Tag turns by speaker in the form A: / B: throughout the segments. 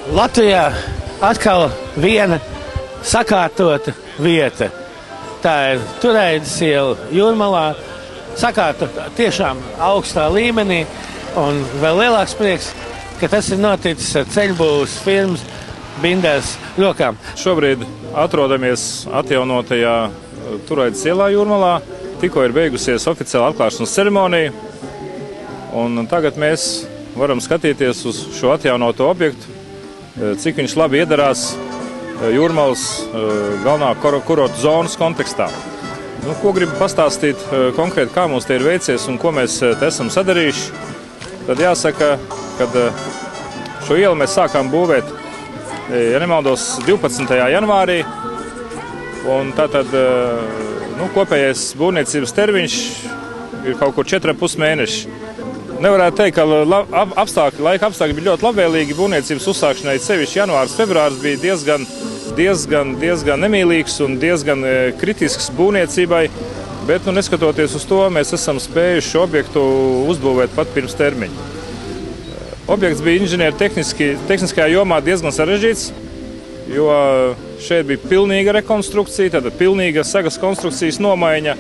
A: Latvijā atkal viena sakārtota vieta. Tā ir Turaidas iela Jūrmalā. Sakārtota tiešām augstā līmenī. Un vēl lielāks prieks, ka tas ir noticis ar ceļbūves firmas Binders rokām.
B: Šobrīd atrodamies atjaunotajā Turaidas ielā Jūrmalā. Tikko ir beigusies oficiāla atklāšanas ceremonija. Un tagad mēs varam skatīties uz šo atjaunoto objektu, cik viņš labi iedarās Jūrmalas galvenā kurortu zonas kontekstā. Ko gribu pastāstīt konkrēti, kā mums te ir veicies un ko mēs te esam sadarījuši, tad jāsaka, kad šo ielu mēs sākām būvēt, ja nemaldos, 12. janvārī, un tātad kopējais būvniecības termiņš ir kaut kur 4,5 mēneši. Nevarētu teikt, ka laika apstākļi bija ļoti labvēlīgi būvniecības uzsākšanai. Sevišķi janvārs, februārs bija diezgan nemīlīgs un diezgan kritisks būvniecībai, bet neskatoties uz to, mēs esam spējuši šo objektu uzbūvēt pat pirms termiņa. Objekts bija inženieru tehniskajā jomā diezgan sarežģīts, jo šeit bija pilnīga rekonstrukcija, tāda pilnīga sagas konstrukcijas nomaiņa,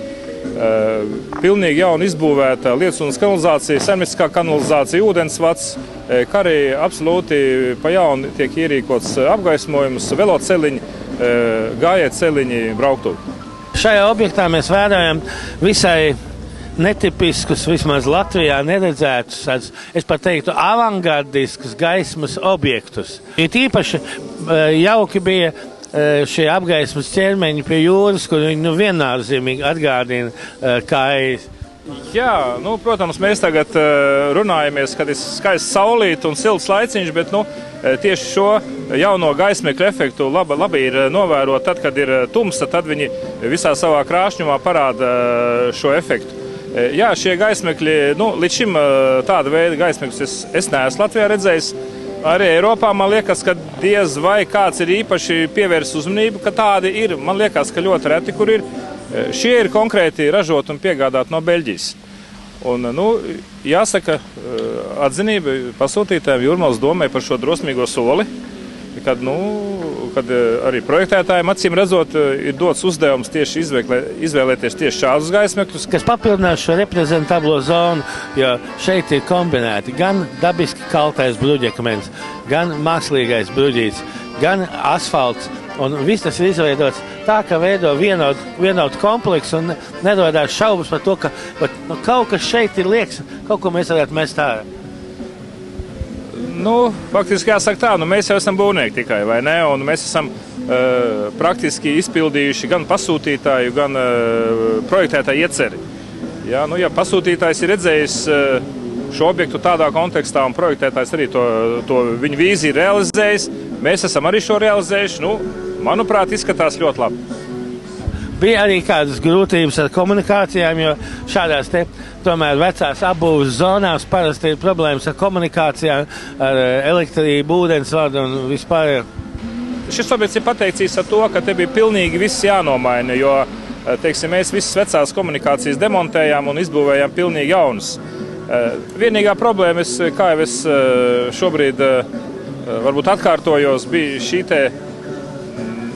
B: pilnīgi jauna izbūvēta lietus kanalizācija, saimnieciskā kanalizācija, ūdensvads, kā arī absolūti pa jaunu tiek ierīkots apgaismojums, veloceliņi, gājēceliņi, brauktuvi.
A: Šajā objektā mēs vērojam visai netipiskus, vismaz Latvijā neredzētus, es pat teiktu, avangardiskus gaismas objektus. Ir īpaši jauki bija šie apgaismas ķermeņi pie jūras, kur viņi viennozīmīgi atgādina kājas.
B: Jā, protams, mēs tagad runājamies, kad ir skaists saulīt un silts laiciņš, bet tieši šo jauno gaismekļu efektu labi ir novērot tad, kad ir tumsa, tad viņi visā savā krāšņumā parāda šo efektu. Jā, šie gaismekļi, līdz šim tāda veida gaismekļus es neesmu Latvijā redzējis. Arī Eiropā man liekas, ka diez vai kāds ir īpaši pievērsis uzmanību, ka tādi ir. Man liekas, ka ļoti reti, kur ir. Šie ir konkrēti ražot un piegādāt no Beļģijas. Un, jāsaka, atzinība pasūtītājiem Jūrmalas domai par šo drosmīgo soli, kad arī projektētājiem acīm redzot ir dots uzdevums tieši izvēlēties tieši šādus gaismekļus.
A: Kas papildinās šo reprezentablo zonu, jo šeit ir kombinēti gan dabiski kaltais bruģekmens, gan mākslīgais bruģīts, gan asfalts. Un viss tas ir izveidots tā, ka veido vienotu kompleksu un nerodās šaubas par to, ka kaut kas šeit ir liekas, kaut ko mēs varētu mest ārā.
B: Faktiski jāsaka tā, mēs jau esam būvnieki tikai, vai ne? Un mēs esam praktiski izpildījuši gan pasūtītāju, gan projektētāju ieceri. Ja pasūtītājs ir redzējis šo objektu tādā kontekstā un projektētājs arī to viņu vīziju realizējis, mēs esam arī šo realizējuši, manuprāt, izskatās ļoti labi.
A: Bija arī kādas grūtības ar komunikācijām, jo šādās tomēr vecās apbūves zonās parasti ir problēmas ar komunikācijām, ar elektrību, ūdensvadu un vispār.
B: Šis objekts ir pateicīgs ar to, ka te bija pilnīgi viss jānomaina, jo, mēs visas vecās komunikācijas demontējām un izbūvējām pilnīgi jaunas. Vienīgā problēma, kā jau es šobrīd varbūt atkārtojos, bija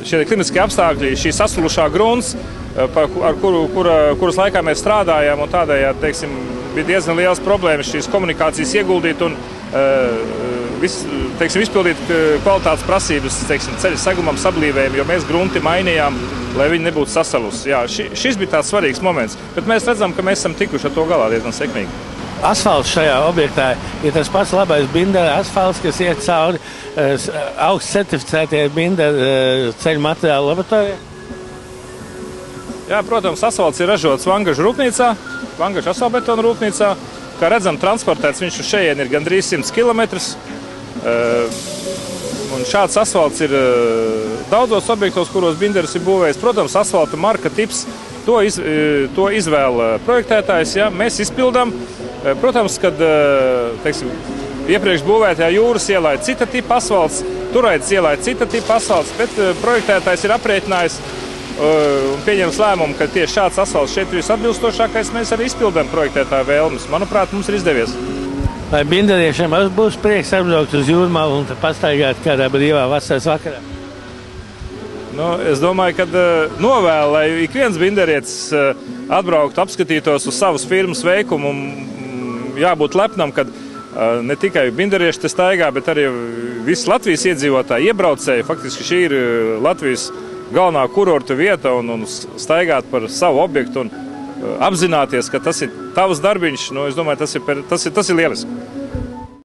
B: šie klimatiskie apstākļi, šī saslušā grunts, ar kuras laikā mēs strādājām, un tādējādi, bija diezgan liels problēmas šīs komunikācijas ieguldīt un izpildīt kvalitātes prasības, ceļa segumam, sablīvējiem, jo mēs grunti mainījām, lai viņi nebūtu sasalusi. Jā, šis bija tāds svarīgs moments, bet mēs redzam, ka mēs esam tikuši ar to galā diezgan sekmīgi.
A: Asfalts šajā objektā ir tas pats labais Bindera asfalts, kas iet cauri augsts certificētie Bindera ceļu materiālu laboratorijā.
B: Jā, protams, asfalts ir ražots Vangažu rūpnīcā, Vangažu asfaltbetona rūpnīcā. Kā redzam, transportēts viņš uz šejien ir gandrīz 100 km. Un šāds asfalts ir daudzos objektos, kuros Binders ir būvējis. Protams, asfalta marka tips, to izvēl projektētājs, ja, mēs izpildām. Protams, kad iepriekš būvētajā Jūras ielā ir cita tipa asfalts, Turaidas ielā ir cita tipa asfalts, bet projektētājs ir aprēķinājis un pieņems lēmumu, ka tieši šāds asfalts šeit ir visatbilstošākais, mēs arī izpildām projektētāju vēlmes. Manuprāt, mums ir izdevies.
A: Vai binderiešiem būs prieks apbraukt uz Jūrmalu un pastaigāt kādā brīvā vasaras vakarā?
B: Nu, es domāju, ka novēlu, lai ik viens binderietis atbrauktu, apskatītos uz savas firmas veikumu. Jābūt lepnam, ka ne tikai binderieši te staigā, bet arī visi Latvijas iedzīvotāji, iebraucēji. Faktiski šī ir Latvijas galvenā kurortu vieta un staigāt par savu objektu un apzināties, ka tas ir tavs darbiņš. Nu, es domāju, tas ir lieliski.